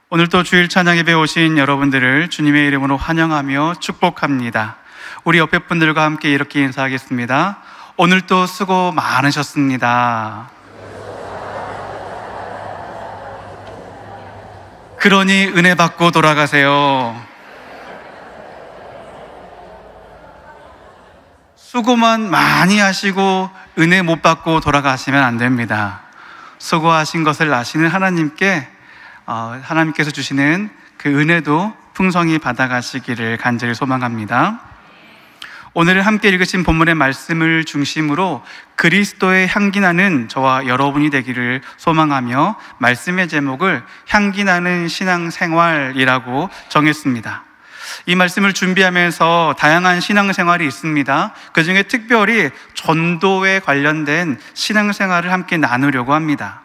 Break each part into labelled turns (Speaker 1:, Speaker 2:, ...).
Speaker 1: 오늘 또 주일 찬양 예배 오신 여러분들을 주님의 이름으로 환영하며 축복합니다. 우리 옆에 분들과 함께 이렇게 인사하겠습니다. 오늘 또 수고 많으셨습니다. 그러니 은혜 받고 돌아가세요. 수고만 많이 하시고 은혜 못 받고 돌아가시면 안 됩니다. 수고하신 것을 아시는 하나님께서 주시는 그 은혜도 풍성히 받아가시기를 간절히 소망합니다. 오늘 함께 읽으신 본문의 말씀을 중심으로 그리스도의 향기 나는 저와 여러분이 되기를 소망하며 말씀의 제목을 향기 나는 신앙생활이라고 정했습니다. 이 말씀을 준비하면서 다양한 신앙생활이 있습니다. 그 중에 특별히 전도에 관련된 신앙생활을 함께 나누려고 합니다.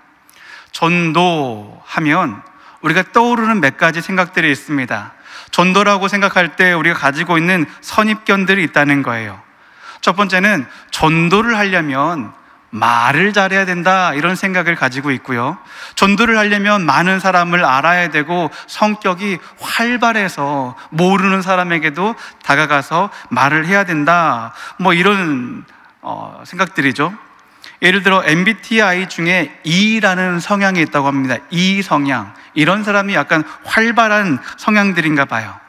Speaker 1: 전도하면 우리가 떠오르는 몇 가지 생각들이 있습니다. 전도라고 생각할 때 우리가 가지고 있는 선입견들이 있다는 거예요. 첫 번째는 전도를 하려면 말을 잘해야 된다, 이런 생각을 가지고 있고요. 전도를 하려면 많은 사람을 알아야 되고 성격이 활발해서 모르는 사람에게도 다가가서 말을 해야 된다, 이런 생각들이죠. 예를 들어 MBTI 중에 E라는 성향이 있다고 합니다. E 성향. 이런 사람이 약간 활발한 성향들인가 봐요.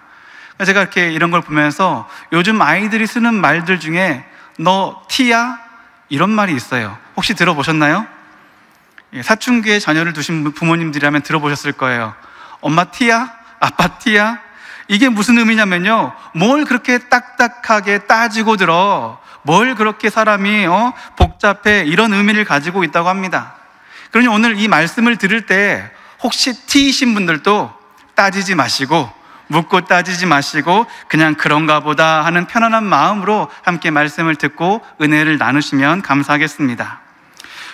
Speaker 1: 제가 이렇게 이런 걸 보면서 요즘 아이들이 쓰는 말들 중에 너 T야? 이런 말이 있어요. 혹시 들어보셨나요? 사춘기에 자녀를 두신 부모님들이라면 들어보셨을 거예요. 엄마 T야? 아빠 T야? 이게 무슨 의미냐면요, 뭘 그렇게 딱딱하게 따지고 들어, 뭘 그렇게 사람이 복잡해, 이런 의미를 가지고 있다고 합니다. 그러니 오늘 이 말씀을 들을 때 혹시 T이신 분들도 따지지 마시고, 묻고 따지지 마시고 그냥 그런가 보다 하는 편안한 마음으로 함께 말씀을 듣고 은혜를 나누시면 감사하겠습니다.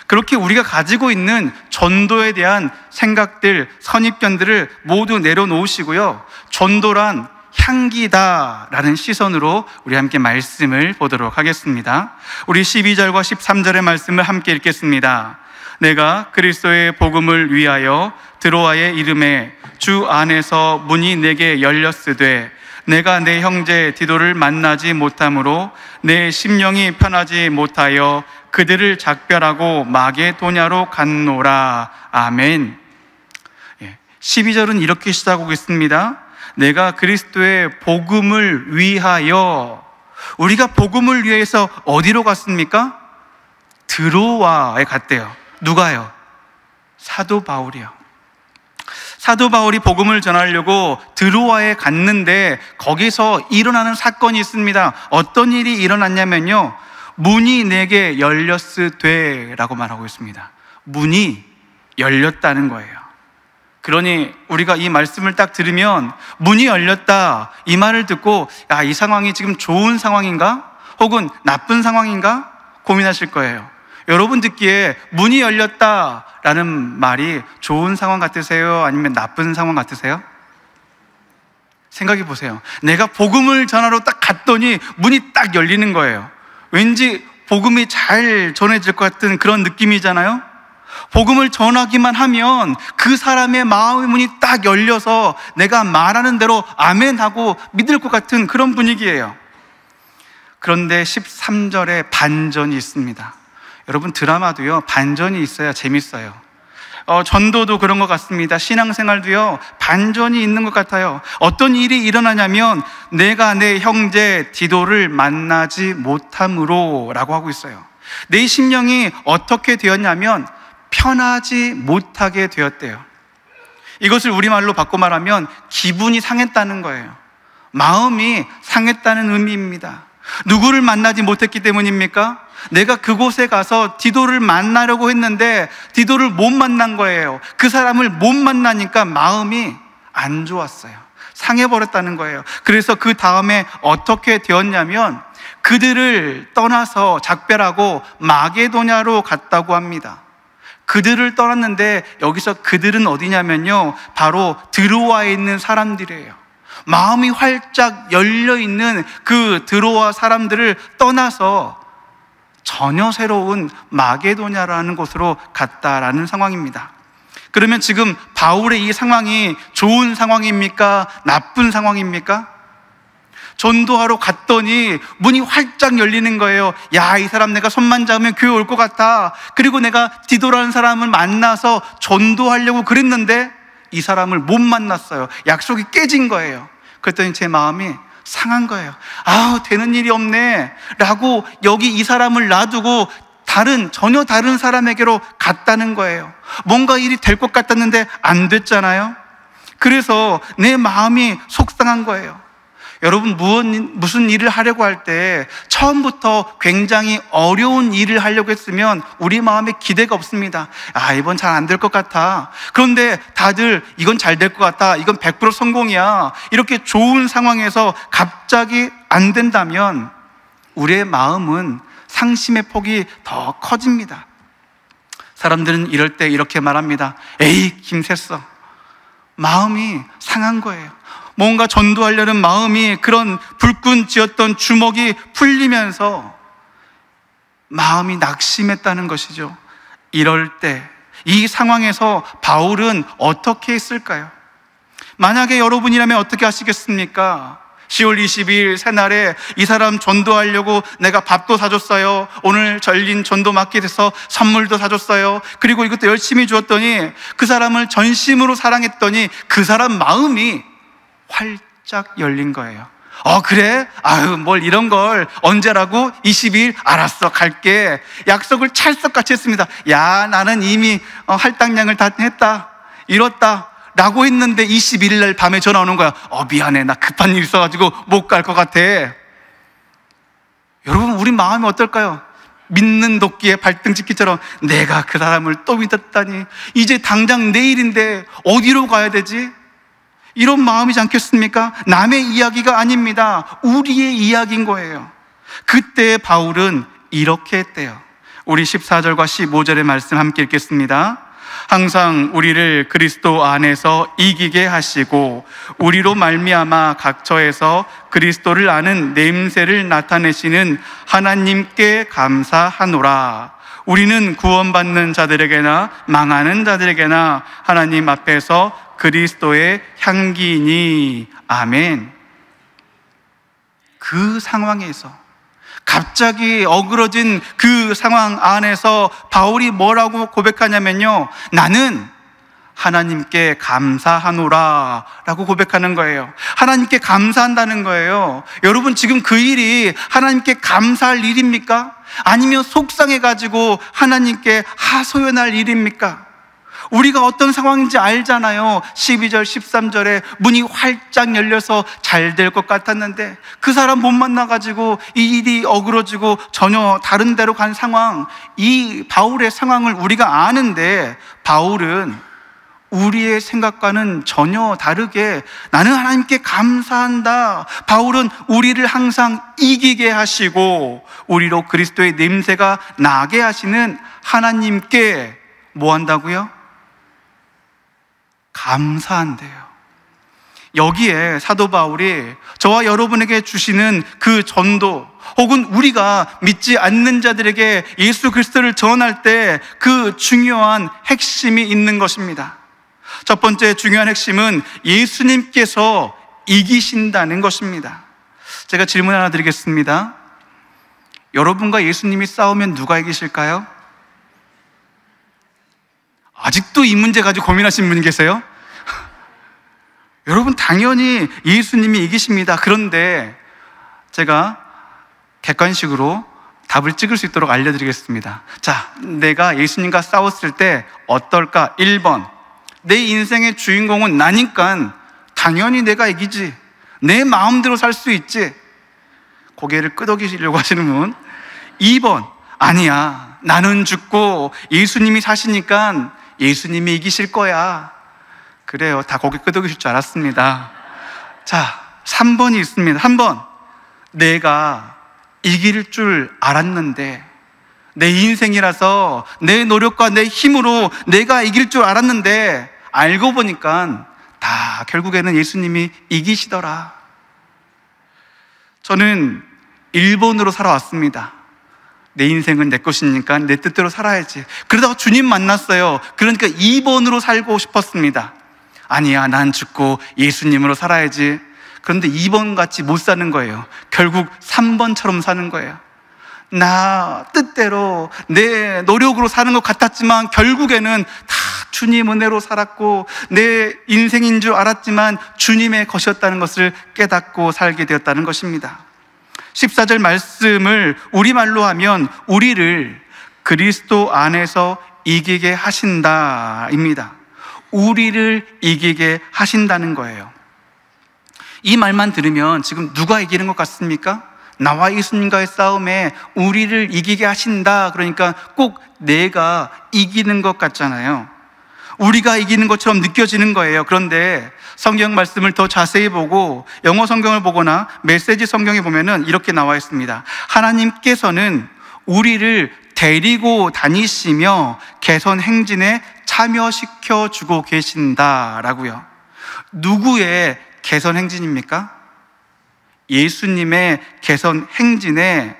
Speaker 1: 그렇게 우리가 가지고 있는 전도에 대한 생각들, 선입견들을 모두 내려놓으시고요, 전도란 향기다라는 시선으로 우리 함께 말씀을 보도록 하겠습니다. 우리 12절과 13절의 말씀을 함께 읽겠습니다. 내가 그리스도의 복음을 위하여 드로아의 이름에 주 안에서 문이 내게 열렸으되 내가 내 형제 디도를 만나지 못함으로 내 심령이 편하지 못하여 그들을 작별하고 마게도냐로 갔노라. 아멘. 12절은 이렇게 시작하고 있습니다. 내가 그리스도의 복음을 위하여. 우리가 복음을 위해서 어디로 갔습니까? 드로아에 갔대요. 누가요? 사도 바울이요. 사도 바울이 복음을 전하려고 드로아에 갔는데 거기서 일어나는 사건이 있습니다. 어떤 일이 일어났냐면요, 문이 내게 열렸으되 라고 말하고 있습니다. 문이 열렸다는 거예요. 그러니 우리가 이 말씀을 딱 들으면 문이 열렸다, 이 말을 듣고 이 상황이 지금 좋은 상황인가? 혹은 나쁜 상황인가? 고민하실 거예요. 여러분 듣기에 문이 열렸다라는 말이 좋은 상황 같으세요? 아니면 나쁜 상황 같으세요? 생각해 보세요. 내가 복음을 전하러 딱 갔더니 문이 딱 열리는 거예요. 왠지 복음이 잘 전해질 것 같은 그런 느낌이잖아요. 복음을 전하기만 하면 그 사람의 마음의 문이 딱 열려서 내가 말하는 대로 아멘 하고 믿을 것 같은 그런 분위기예요. 그런데 13절에 반전이 있습니다. 여러분, 드라마도요, 반전이 있어야 재밌어요. 전도도 그런 것 같습니다. 신앙생활도요, 반전이 있는 것 같아요. 어떤 일이 일어나냐면 내가 내 형제 디도를 만나지 못함으로 라고 하고 있어요. 내 심령이 어떻게 되었냐면 편하지 못하게 되었대요. 이것을 우리말로 바꿔 말하면 기분이 상했다는 거예요. 마음이 상했다는 의미입니다. 누구를 만나지 못했기 때문입니까? 내가 그곳에 가서 디도를 만나려고 했는데 디도를 못 만난 거예요. 그 사람을 못 만나니까 마음이 안 좋았어요. 상해버렸다는 거예요. 그래서 그 다음에 어떻게 되었냐면 그들을 떠나서 작별하고 마게도냐로 갔다고 합니다. 그들을 떠났는데 여기서 그들은 어디냐면요, 바로 드로아에 있는 사람들이에요. 마음이 활짝 열려있는 그 드로아 사람들을 떠나서 전혀 새로운 마게도냐라는 곳으로 갔다라는 상황입니다. 그러면 지금 바울의 이 상황이 좋은 상황입니까? 나쁜 상황입니까? 전도하러 갔더니 문이 활짝 열리는 거예요. 야, 이 사람 내가 손만 잡으면 교회 올 것 같아. 그리고 내가 디도라는 사람을 만나서 전도하려고 그랬는데 이 사람을 못 만났어요. 약속이 깨진 거예요. 그랬더니 제 마음이 상한 거예요. 아, 되는 일이 없네 라고 여기 이 사람을 놔두고 전혀 다른 사람에게로 갔다는 거예요. 뭔가 일이 될 것 같았는데 안 됐잖아요. 그래서 내 마음이 속상한 거예요. 여러분, 무슨 일을 하려고 할 때 처음부터 굉장히 어려운 일을 하려고 했으면 우리 마음에 기대가 없습니다. 아, 이번 잘 안 될 것 같아. 그런데 다들 이건 잘 될 것 같아. 이건 100% 성공이야. 이렇게 좋은 상황에서 갑자기 안 된다면 우리의 마음은 상심의 폭이 더 커집니다. 사람들은 이럴 때 이렇게 말합니다. 에이, 힘셌어. 마음이 상한 거예요. 뭔가 전도하려는 마음이, 그런 불끈 쥐었던 주먹이 풀리면서 마음이 낙심했다는 것이죠. 이럴 때, 이 상황에서 바울은 어떻게 했을까요? 만약에 여러분이라면 어떻게 하시겠습니까? 10월 22일 새날에 이 사람 전도하려고 내가 밥도 사줬어요. 오늘 열린 전도 마켓에서 선물도 사줬어요. 그리고 이것도 열심히 주었더니 그 사람을 전심으로 사랑했더니 그 사람 마음이 활짝 열린 거예요. 그래? 아유, 뭘 이런 걸 언제라고? 22일? 알았어, 갈게. 약속을 찰떡같이 했습니다. 야, 나는 이미 할당량을 다 했다, 이뤘다 라고 했는데 21일 날 밤에 전화 오는 거야. 미안해, 나 급한 일 있어가지고 못 갈 것 같아. 여러분, 우리 마음이 어떨까요? 믿는 도끼에 발등 찢기처럼 내가 그 사람을 또 믿었다니, 이제 당장 내일인데 어디로 가야 되지? 이런 마음이지 않겠습니까? 남의 이야기가 아닙니다. 우리의 이야기인 거예요. 그때 바울은 이렇게 했대요. 우리 14절과 15절의 말씀 함께 읽겠습니다. 항상 우리를 그리스도 안에서 이기게 하시고 우리로 말미암아 각처에서 그리스도를 아는 냄새를 나타내시는 하나님께 감사하노라. 우리는 구원받는 자들에게나 망하는 자들에게나 하나님 앞에서 그리스도의 향기니. 아멘. 그 상황에서, 갑자기 어그러진 그 상황 안에서 바울이 뭐라고 고백하냐면요, 나는 하나님께 감사하노라 라고 고백하는 거예요. 하나님께 감사한다는 거예요. 여러분, 지금 그 일이 하나님께 감사할 일입니까? 아니면 속상해가지고 하나님께 하소연할 일입니까? 우리가 어떤 상황인지 알잖아요. 12절, 13절에 문이 활짝 열려서 잘 될 것 같았는데 그 사람 못 만나가지고 이 일이 어그러지고 전혀 다른 데로 간 상황, 이 바울의 상황을 우리가 아는데 바울은 우리의 생각과는 전혀 다르게 나는 하나님께 감사한다. 바울은 우리를 항상 이기게 하시고 우리로 그리스도의 냄새가 나게 하시는 하나님께 뭐 한다고요? 감사한대요. 여기에 사도 바울이 저와 여러분에게 주시는 그 전도, 혹은 우리가 믿지 않는 자들에게 예수 그리스도를 전할 때 그 중요한 핵심이 있는 것입니다. 첫 번째 중요한 핵심은 예수님께서 이기신다는 것입니다. 제가 질문 하나 드리겠습니다. 여러분과 예수님이 싸우면 누가 이기실까요? 아직도 이 문제 가지고 고민하시는 분 계세요? 여러분, 당연히 예수님이 이기십니다. 그런데 제가 객관식으로 답을 찍을 수 있도록 알려드리겠습니다. 자, 내가 예수님과 싸웠을 때 어떨까? 1번, 내 인생의 주인공은 나니까 당연히 내가 이기지. 내 마음대로 살 수 있지. 고개를 끄덕이시려고 하시는 분. 2번, 아니야, 나는 죽고 예수님이 사시니까 예수님이 이기실 거야. 그래요, 다 고개 끄덕이실 줄 알았습니다. 자, 3번이 있습니다. 3번, 내가 이길 줄 알았는데, 내 인생이라서 내 노력과 내 힘으로 내가 이길 줄 알았는데 알고 보니까 다 결국에는 예수님이 이기시더라. 저는 일본으로 살아왔습니다. 내 인생은 내 것이니까 내 뜻대로 살아야지. 그러다가 주님 만났어요. 그러니까 2번으로 살고 싶었습니다. 아니야, 난 죽고 예수님으로 살아야지. 그런데 2번 같이 못 사는 거예요. 결국 3번처럼 사는 거예요. 나 뜻대로 내 노력으로 사는 것 같았지만 결국에는 다 주님 은혜로 살았고 내 인생인 줄 알았지만 주님의 것이었다는 것을 깨닫고 살게 되었다는 것입니다. 14절 말씀을 우리말로 하면 우리를 그리스도 안에서 이기게 하신다입니다. 우리를 이기게 하신다는 거예요. 이 말만 들으면 지금 누가 이기는 것 같습니까? 나와 예수님과의 싸움에 우리를 이기게 하신다. 그러니까 꼭 내가 이기는 것 같잖아요. 우리가 이기는 것처럼 느껴지는 거예요. 그런데 성경 말씀을 더 자세히 보고 영어 성경을 보거나 메시지 성경에 보면은 이렇게 나와 있습니다. 하나님께서는 우리를 데리고 다니시며 개선 행진에 참여시켜 주고 계신다라고요. 누구의 개선 행진입니까? 예수님의 개선 행진에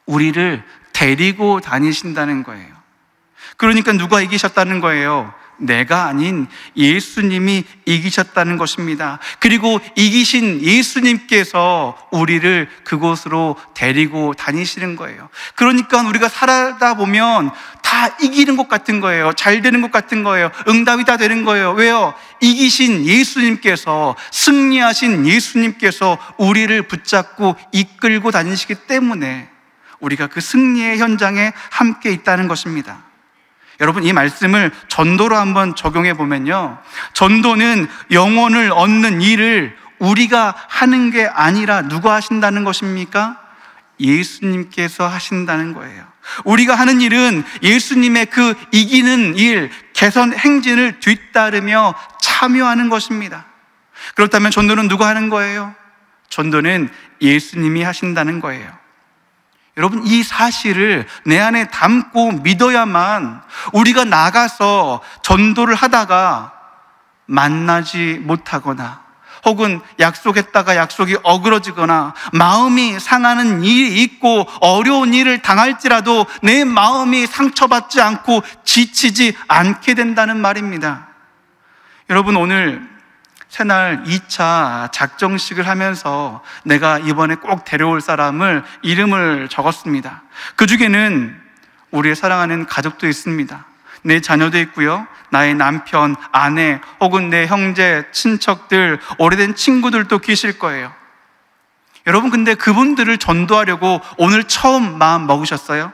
Speaker 1: 우리를 데리고 다니신다는 거예요. 그러니까 누가 이기셨다는 거예요? 내가 아닌 예수님이 이기셨다는 것입니다. 그리고 이기신 예수님께서 우리를 그곳으로 데리고 다니시는 거예요. 그러니까 우리가 살다 보면 다 이기는 것 같은 거예요. 잘 되는 것 같은 거예요. 응답이 다 되는 거예요. 왜요? 이기신 예수님께서, 승리하신 예수님께서 우리를 붙잡고 이끌고 다니시기 때문에 우리가 그 승리의 현장에 함께 있다는 것입니다. 여러분, 이 말씀을 전도로 한번 적용해 보면요, 전도는 영혼을 얻는 일을 우리가 하는 게 아니라 누가 하신다는 것입니까? 예수님께서 하신다는 거예요. 우리가 하는 일은 예수님의 그 이기는 일, 개선 행진을 뒤따르며 참여하는 것입니다. 그렇다면 전도는 누가 하는 거예요? 전도는 예수님이 하신다는 거예요. 여러분, 이 사실을 내 안에 담고 믿어야만 우리가 나가서 전도를 하다가 만나지 못하거나 혹은 약속했다가 약속이 어그러지거나 마음이 상하는 일이 있고 어려운 일을 당할지라도 내 마음이 상처받지 않고 지치지 않게 된다는 말입니다. 여러분, 오늘 새날 2차 작정식을 하면서 내가 이번에 꼭 데려올 사람을 이름을 적었습니다. 그 중에는 우리의 사랑하는 가족도 있습니다. 내 자녀도 있고요, 나의 남편, 아내 혹은 내 형제, 친척들, 오래된 친구들도 계실 거예요. 여러분, 근데 그분들을 전도하려고 오늘 처음 마음 먹으셨어요?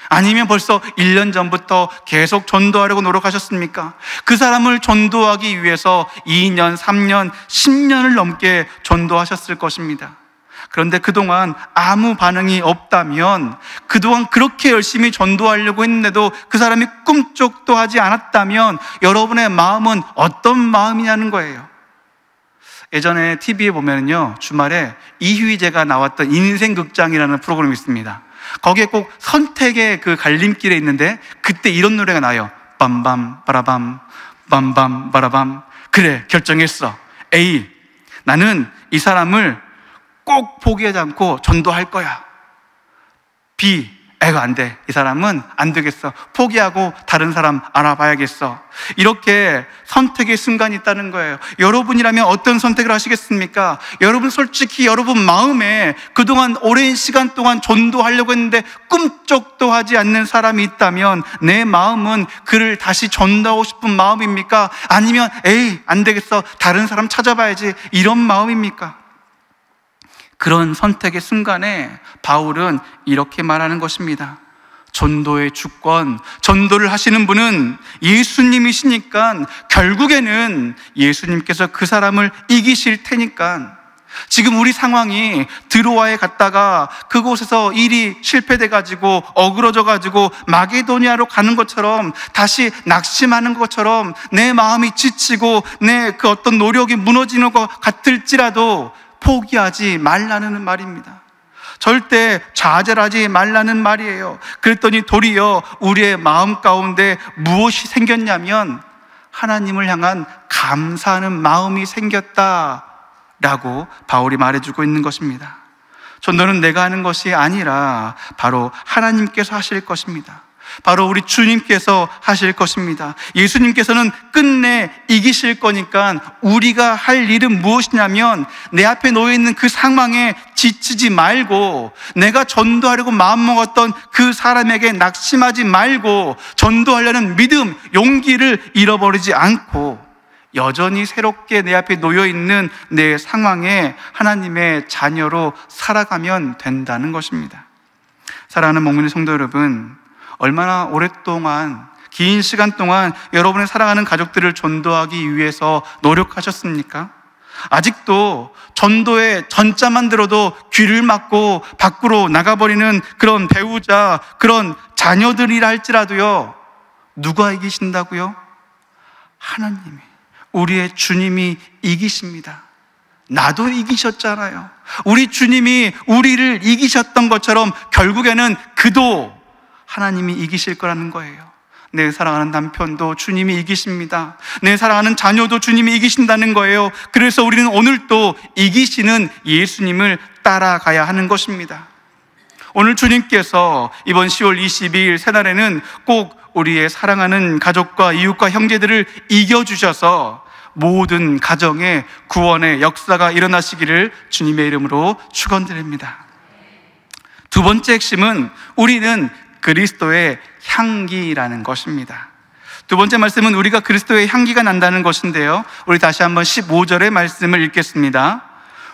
Speaker 1: 아니면 벌써 1년 전부터 계속 전도하려고 노력하셨습니까? 그 사람을 전도하기 위해서 2년, 3년, 10년을 넘게 전도하셨을 것입니다. 그런데 그동안 아무 반응이 없다면, 그동안 그렇게 열심히 전도하려고 했는데도 그 사람이 꿈쩍도 하지 않았다면 여러분의 마음은 어떤 마음이냐는 거예요. 예전에 TV에 보면요, 주말에 이휘재가 나왔던 인생극장이라는 프로그램이 있습니다. 거기에 꼭 선택의 그 갈림길에 있는데 그때 이런 노래가 나요. 빰밤 바라밤 빰밤 바라밤. 그래, 결정했어. A, 나는 이 사람을 꼭 포기하지 않고 전도할 거야. B, 에가 안 돼. 이 사람은 안 되겠어. 포기하고 다른 사람 알아봐야겠어. 이렇게 선택의 순간이 있다는 거예요. 여러분이라면 어떤 선택을 하시겠습니까? 여러분, 솔직히 여러분 마음에 그동안 오랜 시간 동안 전도하려고 했는데 꿈쩍도 하지 않는 사람이 있다면 내 마음은 그를 다시 전도하고 싶은 마음입니까? 아니면 에이, 안 되겠어, 다른 사람 찾아봐야지, 이런 마음입니까? 그런 선택의 순간에 바울은 이렇게 말하는 것입니다. 전도의 주권, 전도를 하시는 분은 예수님이시니까 결국에는 예수님께서 그 사람을 이기실 테니까, 지금 우리 상황이 드로아에 갔다가 그곳에서 일이 실패돼가지고 어그러져가지고 마게도니아로 가는 것처럼, 다시 낙심하는 것처럼 내 마음이 지치고 내 그 어떤 노력이 무너지는 것 같을지라도 포기하지 말라는 말입니다. 절대 좌절하지 말라는 말이에요. 그랬더니 도리어 우리의 마음 가운데 무엇이 생겼냐면 하나님을 향한 감사하는 마음이 생겼다라고 바울이 말해주고 있는 것입니다. 전도는 내가 하는 것이 아니라 바로 하나님께서 하실 것입니다. 바로 우리 주님께서 하실 것입니다. 예수님께서는 끝내 이기실 거니까 우리가 할 일은 무엇이냐면 내 앞에 놓여있는 그 상황에 지치지 말고, 내가 전도하려고 마음먹었던 그 사람에게 낙심하지 말고, 전도하려는 믿음, 용기를 잃어버리지 않고 여전히 새롭게 내 앞에 놓여있는 내 상황에 하나님의 자녀로 살아가면 된다는 것입니다. 사랑하는 목련의 성도 여러분, 얼마나 오랫동안, 긴 시간 동안 여러분의 사랑하는 가족들을 전도하기 위해서 노력하셨습니까? 아직도 전도의 전자만 들어도 귀를 막고 밖으로 나가버리는 그런 배우자, 그런 자녀들이라 할지라도요, 누가 이기신다고요? 하나님이, 우리의 주님이 이기십니다. 나도 이기셨잖아요. 우리 주님이 우리를 이기셨던 것처럼 결국에는 그도 하나님이 이기실 거라는 거예요. 내 사랑하는 남편도 주님이 이기십니다. 내 사랑하는 자녀도 주님이 이기신다는 거예요. 그래서 우리는 오늘도 이기시는 예수님을 따라가야 하는 것입니다. 오늘 주님께서 이번 10월 22일 새날에는 꼭 우리의 사랑하는 가족과 이웃과 형제들을 이겨주셔서 모든 가정에 구원의 역사가 일어나시기를 주님의 이름으로 축원드립니다. 두 번째 핵심은 우리는 그리스도의 향기라는 것입니다. 두 번째 말씀은 우리가 그리스도의 향기가 난다는 것인데요, 우리 다시 한번 15절의 말씀을 읽겠습니다.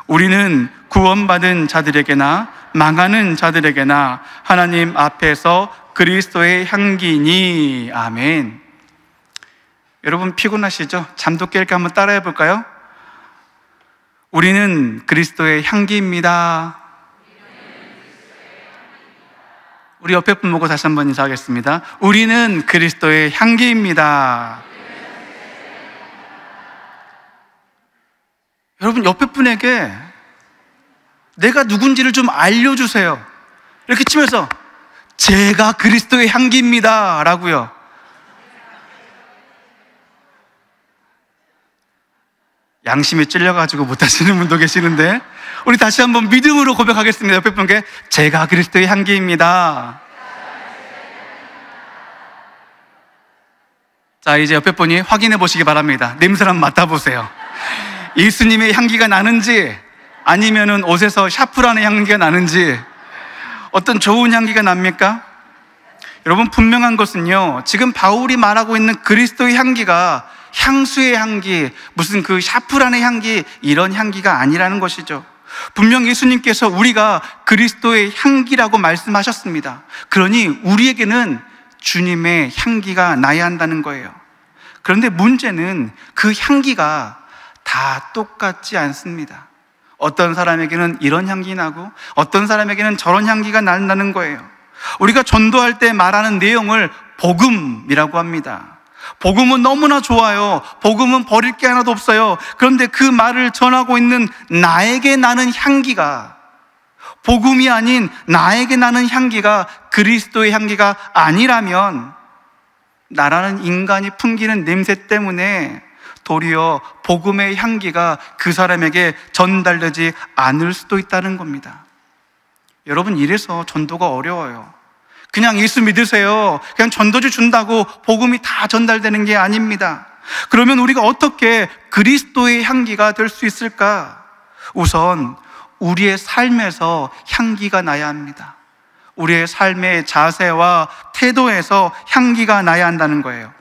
Speaker 1: 우리는 구원받은 자들에게나 망하는 자들에게나 하나님 앞에서 그리스도의 향기니. 아멘. 여러분 피곤하시죠? 잠도 깰까 한번 따라해 볼까요? 우리는 그리스도의 향기입니다. 우리 옆에 분 보고 다시 한번 인사하겠습니다. 우리는 그리스도의 향기입니다. 여러분 옆에 분에게 내가 누군지를 좀 알려주세요. 이렇게 치면서 제가 그리스도의 향기입니다 라고요. 양심에 찔려가지고 못하시는 분도 계시는데, 우리 다시 한번 믿음으로 고백하겠습니다. 옆에 분께 제가 그리스도의 향기입니다. 자, 이제 옆에 분이 확인해 보시기 바랍니다. 냄새를 한번 맡아보세요. 예수님의 향기가 나는지, 아니면은 옷에서 샤프라는 향기가 나는지, 어떤 좋은 향기가 납니까? 여러분 분명한 것은요, 지금 바울이 말하고 있는 그리스도의 향기가 향수의 향기, 무슨 그 샤프란의 향기, 이런 향기가 아니라는 것이죠. 분명 예수님께서 우리가 그리스도의 향기라고 말씀하셨습니다. 그러니 우리에게는 주님의 향기가 나야 한다는 거예요. 그런데 문제는 그 향기가 다 똑같지 않습니다. 어떤 사람에게는 이런 향기 나고 어떤 사람에게는 저런 향기가 난다는 거예요. 우리가 전도할 때 말하는 내용을 복음이라고 합니다. 복음은 너무나 좋아요. 복음은 버릴 게 하나도 없어요. 그런데 그 말을 전하고 있는 나에게 나는 향기가, 복음이 아닌 나에게 나는 향기가 그리스도의 향기가 아니라면, 나라는 인간이 풍기는 냄새 때문에 도리어 복음의 향기가 그 사람에게 전달되지 않을 수도 있다는 겁니다. 여러분, 이래서 전도가 어려워요. 그냥 예수 믿으세요, 그냥 전도지 준다고 복음이 다 전달되는 게 아닙니다. 그러면 우리가 어떻게 그리스도의 향기가 될 수 있을까? 우선 우리의 삶에서 향기가 나야 합니다. 우리의 삶의 자세와 태도에서 향기가 나야 한다는 거예요.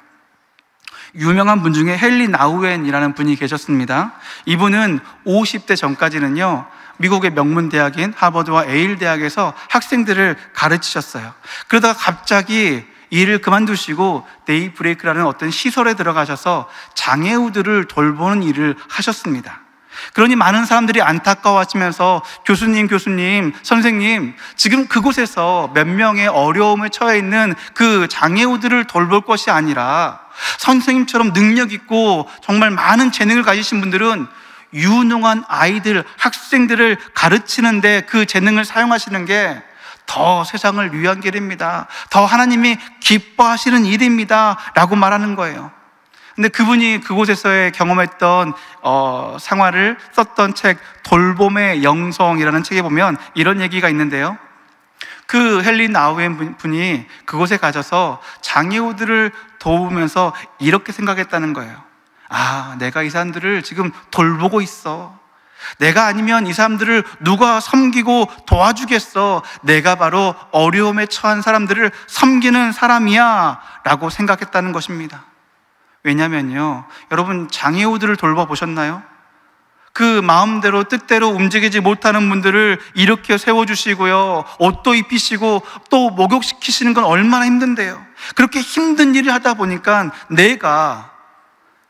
Speaker 1: 유명한 분 중에 헨리 나우엔이라는 분이 계셨습니다. 이분은 50대 전까지는요, 미국의 명문 대학인 하버드와 에일 대학에서 학생들을 가르치셨어요. 그러다가 갑자기 일을 그만두시고 데이 브레이크라는 어떤 시설에 들어가셔서 장애우들을 돌보는 일을 하셨습니다. 그러니 많은 사람들이 안타까워하시면서 교수님, 선생님, 지금 그곳에서 몇 명의 어려움에 처해 있는 그 장애우들을 돌볼 것이 아니라 선생님처럼 능력 있고 정말 많은 재능을 가지신 분들은 유능한 아이들, 학생들을 가르치는데 그 재능을 사용하시는 게 더 세상을 위한 길입니다. 더 하나님이 기뻐하시는 일입니다 라고 말하는 거예요. 근데 그분이 그곳에서의 경험했던 생활을 썼던 책 돌봄의 영성이라는 책에 보면 이런 얘기가 있는데요, 그 헨리 나우엔 분이 그곳에 가셔서 장애우들을 도우면서 이렇게 생각했다는 거예요. 아, 내가 이 사람들을 지금 돌보고 있어. 내가 아니면 이 사람들을 누가 섬기고 도와주겠어. 내가 바로 어려움에 처한 사람들을 섬기는 사람이야 라고 생각했다는 것입니다. 왜냐면요, 여러분 장애우들을 돌봐보셨나요? 그 마음대로 뜻대로 움직이지 못하는 분들을 일으켜 세워주시고요, 옷도 입히시고 또 목욕시키시는 건 얼마나 힘든데요. 그렇게 힘든 일을 하다 보니까 내가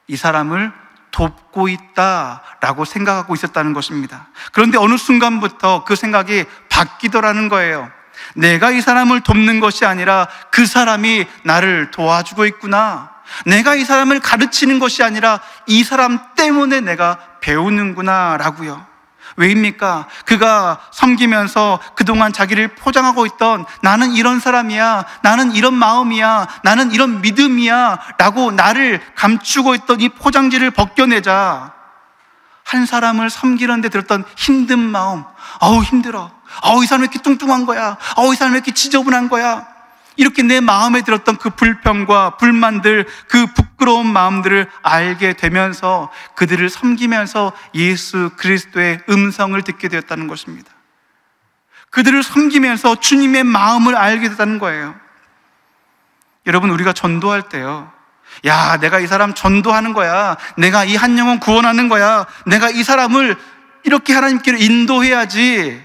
Speaker 1: 이 사람을 돕고 있다라고 생각하고 있었다는 것입니다. 그런데 어느 순간부터 그 생각이 바뀌더라는 거예요. 내가 이 사람을 돕는 것이 아니라 그 사람이 나를 도와주고 있구나. 내가 이 사람을 가르치는 것이 아니라 이 사람 때문에 내가 배우는구나 라고요. 왜입니까? 그가 섬기면서 그동안 자기를 포장하고 있던 나는 이런 사람이야, 나는 이런 마음이야, 나는 이런 믿음이야 라고 나를 감추고 있던 이 포장지를 벗겨내자 한 사람을 섬기는 데 들었던 힘든 마음, 아우 힘들어, 아우 이 사람 왜 이렇게 뚱뚱한 거야, 아우 이 사람 왜 이렇게 지저분한 거야, 이렇게 내 마음에 들었던 그 불평과 불만들, 그 부끄러운 마음들을 알게 되면서 그들을 섬기면서 예수 그리스도의 음성을 듣게 되었다는 것입니다. 그들을 섬기면서 주님의 마음을 알게 됐다는 거예요. 여러분, 우리가 전도할 때요, 야, 내가 이 사람 전도하는 거야, 내가 이 한 영혼 구원하는 거야, 내가 이 사람을 이렇게 하나님께로 인도해야지,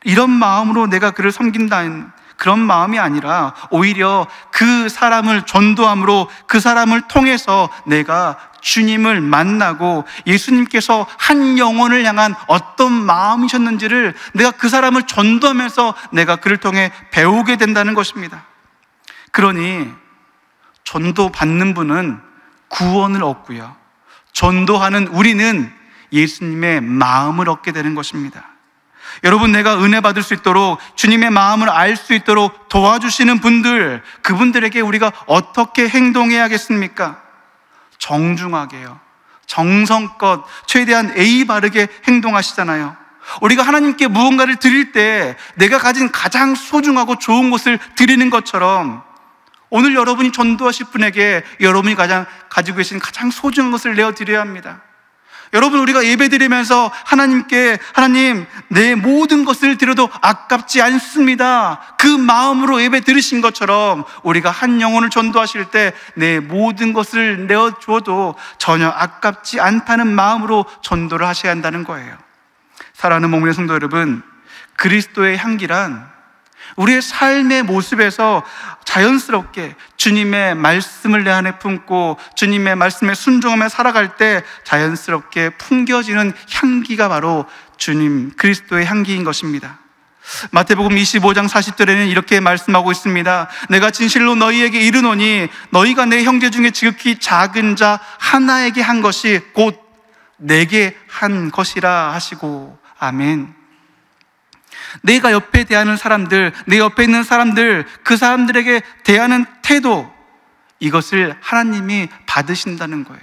Speaker 1: 이런 마음으로 내가 그를 섬긴다는 그런 마음이 아니라 오히려 그 사람을 전도함으로 그 사람을 통해서 내가 주님을 만나고 예수님께서 한 영혼을 향한 어떤 마음이셨는지를 내가 그 사람을 전도하면서 내가 그를 통해 배우게 된다는 것입니다. 그러니 전도 받는 분은 구원을 얻고요, 전도하는 우리는 예수님의 마음을 얻게 되는 것입니다. 여러분, 내가 은혜 받을 수 있도록 주님의 마음을 알 수 있도록 도와주시는 분들, 그분들에게 우리가 어떻게 행동해야겠습니까? 정중하게요, 정성껏 최대한 예의 바르게 행동하시잖아요. 우리가 하나님께 무언가를 드릴 때 내가 가진 가장 소중하고 좋은 것을 드리는 것처럼 오늘 여러분이 전도하실 분에게 여러분이 가지고 계신 가장 소중한 것을 내어드려야 합니다. 여러분, 우리가 예배 드리면서 하나님께, 하나님 내 모든 것을 드려도 아깝지 않습니다, 그 마음으로 예배 드리신 것처럼 우리가 한 영혼을 전도하실 때 내 모든 것을 내어주어도 전혀 아깝지 않다는 마음으로 전도를 하셔야 한다는 거예요. 사랑하는 목련의 성도 여러분, 그리스도의 향기란 우리의 삶의 모습에서 자연스럽게 주님의 말씀을 내 안에 품고 주님의 말씀에 순종하며 살아갈 때 자연스럽게 풍겨지는 향기가 바로 주님 그리스도의 향기인 것입니다. 마태복음 25장 40절에는 이렇게 말씀하고 있습니다. 내가 진실로 너희에게 이르노니 너희가 내 형제 중에 지극히 작은 자 하나에게 한 것이 곧 내게 한 것이라 하시고, 아멘. 내가 옆에 대하는 사람들, 내 옆에 있는 사람들, 그 사람들에게 대하는 태도, 이것을 하나님이 받으신다는 거예요.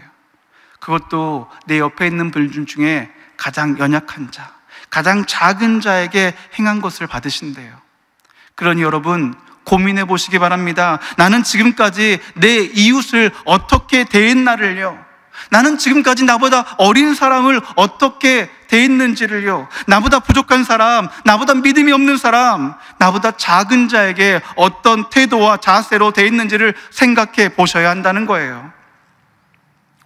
Speaker 1: 그것도 내 옆에 있는 분들 중에 가장 연약한 자, 가장 작은 자에게 행한 것을 받으신대요. 그러니 여러분, 고민해 보시기 바랍니다. 나는 지금까지 내 이웃을 어떻게 대했나를요, 나는 지금까지 나보다 어린 사람을 어떻게 대했는지를요, 나보다 부족한 사람, 나보다 믿음이 없는 사람, 나보다 작은 자에게 어떤 태도와 자세로 대했는지를 생각해 보셔야 한다는 거예요.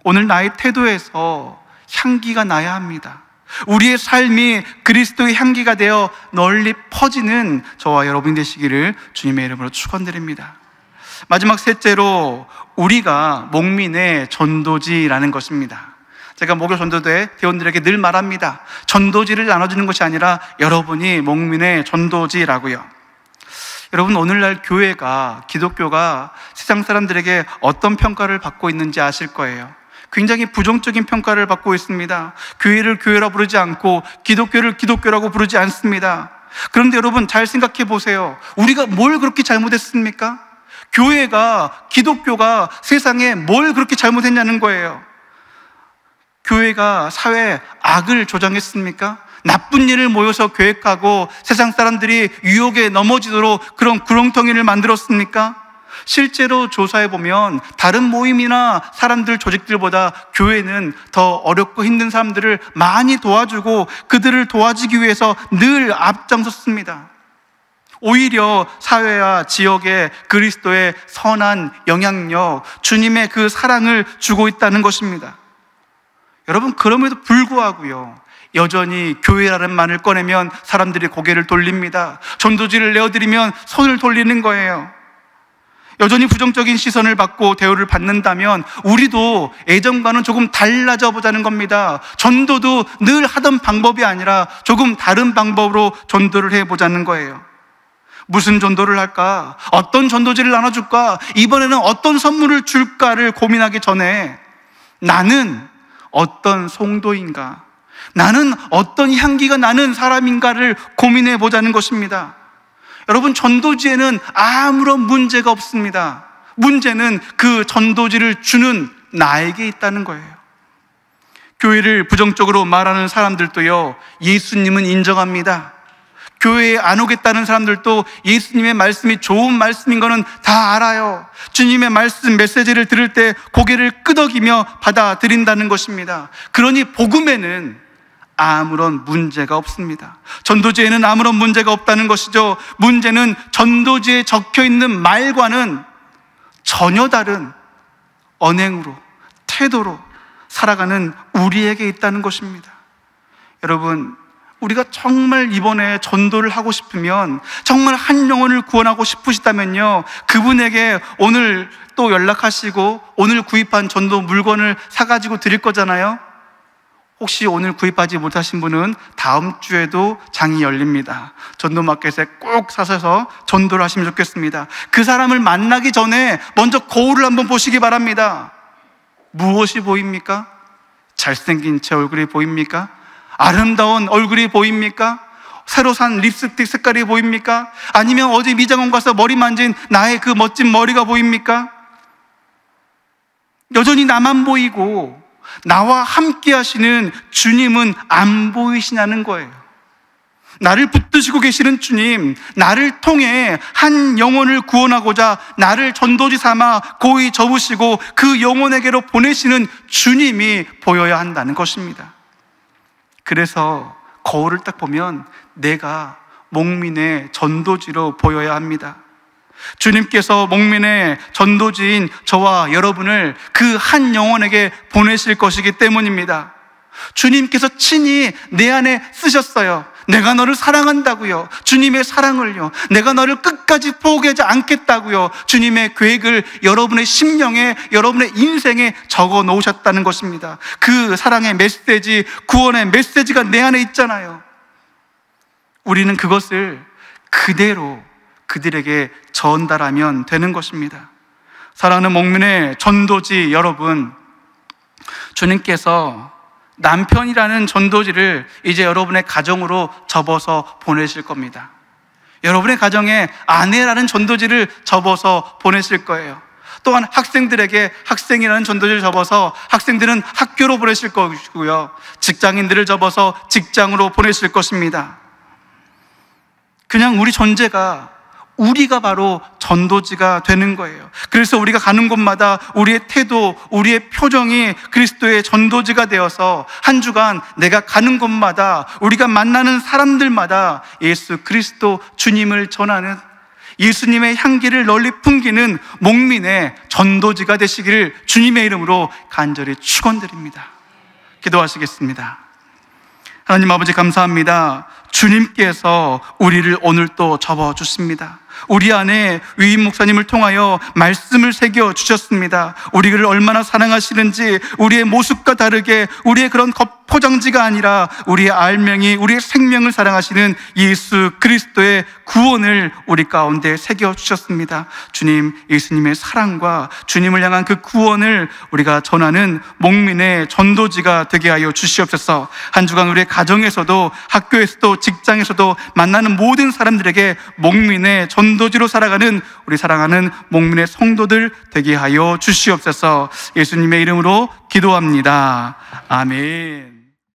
Speaker 1: 오늘 나의 태도에서 향기가 나야 합니다. 우리의 삶이 그리스도의 향기가 되어 널리 퍼지는 저와 여러분이 되시기를 주님의 이름으로 축원드립니다. 마지막 셋째로, 우리가 목민의 전도지라는 것입니다. 제가 목요 전도대 대원들에게 늘 말합니다. 전도지를 나눠주는 것이 아니라 여러분이 목민의 전도지라고요. 여러분, 오늘날 교회가, 기독교가 세상 사람들에게 어떤 평가를 받고 있는지 아실 거예요. 굉장히 부정적인 평가를 받고 있습니다. 교회를 교회라 부르지 않고 기독교를 기독교라고 부르지 않습니다. 그런데 여러분, 잘 생각해 보세요. 우리가 뭘 그렇게 잘못했습니까? 교회가, 기독교가 세상에 뭘 그렇게 잘못했냐는 거예요. 교회가 사회에 악을 조장했습니까? 나쁜 일을 모여서 계획하고 세상 사람들이 유혹에 넘어지도록 그런 구렁텅이를 만들었습니까? 실제로 조사해보면 다른 모임이나 사람들, 조직들보다 교회는 더 어렵고 힘든 사람들을 많이 도와주고 그들을 도와주기 위해서 늘 앞장섰습니다. 오히려 사회와 지역에 그리스도의 선한 영향력, 주님의 그 사랑을 주고 있다는 것입니다. 여러분, 그럼에도 불구하고요, 여전히 교회라는 말을 꺼내면 사람들이 고개를 돌립니다. 전도지를 내어드리면 손을 돌리는 거예요. 여전히 부정적인 시선을 받고 대우를 받는다면 우리도 예전과는 조금 달라져 보자는 겁니다. 전도도 늘 하던 방법이 아니라 조금 다른 방법으로 전도를 해보자는 거예요. 무슨 전도를 할까? 어떤 전도지를 나눠줄까? 이번에는 어떤 선물을 줄까를 고민하기 전에 나는 어떤 성도인가? 나는 어떤 향기가 나는 사람인가를 고민해 보자는 것입니다. 여러분, 전도지에는 아무런 문제가 없습니다. 문제는 그 전도지를 주는 나에게 있다는 거예요. 교회를 부정적으로 말하는 사람들도요, 예수님은 인정합니다. 교회에 안 오겠다는 사람들도 예수님의 말씀이 좋은 말씀인 거는 다 알아요. 주님의 말씀, 메시지를 들을 때 고개를 끄덕이며 받아들인다는 것입니다. 그러니 복음에는 아무런 문제가 없습니다. 전도지에는 아무런 문제가 없다는 것이죠. 문제는 전도지에 적혀있는 말과는 전혀 다른 언행으로, 태도로 살아가는 우리에게 있다는 것입니다. 여러분, 우리가 정말 이번에 전도를 하고 싶으면, 정말 한 영혼을 구원하고 싶으시다면요, 그분에게 오늘 또 연락하시고 오늘 구입한 전도 물건을 사가지고 드릴 거잖아요. 혹시 오늘 구입하지 못하신 분은 다음 주에도 장이 열립니다. 전도마켓에 꼭 사셔서 전도를 하시면 좋겠습니다. 그 사람을 만나기 전에 먼저 거울을 한번 보시기 바랍니다. 무엇이 보입니까? 잘생긴 제 얼굴이 보입니까? 아름다운 얼굴이 보입니까? 새로 산 립스틱 색깔이 보입니까? 아니면 어제 미장원 가서 머리 만진 나의 그 멋진 머리가 보입니까? 여전히 나만 보이고 나와 함께 하시는 주님은 안 보이시냐는 거예요. 나를 붙드시고 계시는 주님, 나를 통해 한 영혼을 구원하고자 나를 전도지 삼아 고이 접으시고 그 영혼에게로 보내시는 주님이 보여야 한다는 것입니다. 그래서 거울을 딱 보면 내가 목민의 전도지로 보여야 합니다. 주님께서 목민의 전도지인 저와 여러분을 그 한 영혼에게 보내실 것이기 때문입니다. 주님께서 친히 내 안에 쓰셨어요. 내가 너를 사랑한다고요. 주님의 사랑을요. 내가 너를 끝까지 포기하지 않겠다고요. 주님의 계획을 여러분의 심령에, 여러분의 인생에 적어 놓으셨다는 것입니다. 그 사랑의 메시지, 구원의 메시지가 내 안에 있잖아요. 우리는 그것을 그대로 그들에게 전달하면 되는 것입니다. 사랑하는 목민의 전도지 여러분, 주님께서 남편이라는 전도지를 이제 여러분의 가정으로 접어서 보내실 겁니다. 여러분의 가정에 아내라는 전도지를 접어서 보내실 거예요. 또한 학생들에게 학생이라는 전도지를 접어서 학생들은 학교로 보내실 것이고요, 직장인들을 접어서 직장으로 보내실 것입니다. 그냥 우리 존재가, 우리가 바로 전도지가 되는 거예요. 그래서 우리가 가는 곳마다 우리의 태도, 우리의 표정이 그리스도의 전도지가 되어서 한 주간 내가 가는 곳마다, 우리가 만나는 사람들마다 예수 그리스도 주님을 전하는, 예수님의 향기를 널리 풍기는 목민의 전도지가 되시기를 주님의 이름으로 간절히 축원드립니다. 기도하시겠습니다. 하나님 아버지, 감사합니다. 주님께서 우리를 오늘 또 접어주십니다. 우리 안에 위임 목사님을 통하여 말씀을 새겨 주셨습니다. 우리를 얼마나 사랑하시는지, 우리의 모습과 다르게 우리의 그런 겉포장지가 아니라 우리의 알명이, 우리의 생명을 사랑하시는 예수 그리스도의 구원을 우리 가운데 새겨 주셨습니다. 주님, 예수님의 사랑과 주님을 향한 그 구원을 우리가 전하는 목민의 전도지가 되게 하여 주시옵소서. 한 주간 우리의 가정에서도, 학교에서도, 직장에서도 만나는 모든 사람들에게 목민의 전도지로 살아가는 우리 사랑하는 목민의 성도들 되게 하여 주시옵소서. 예수님의 이름으로 기도합니다. 아멘.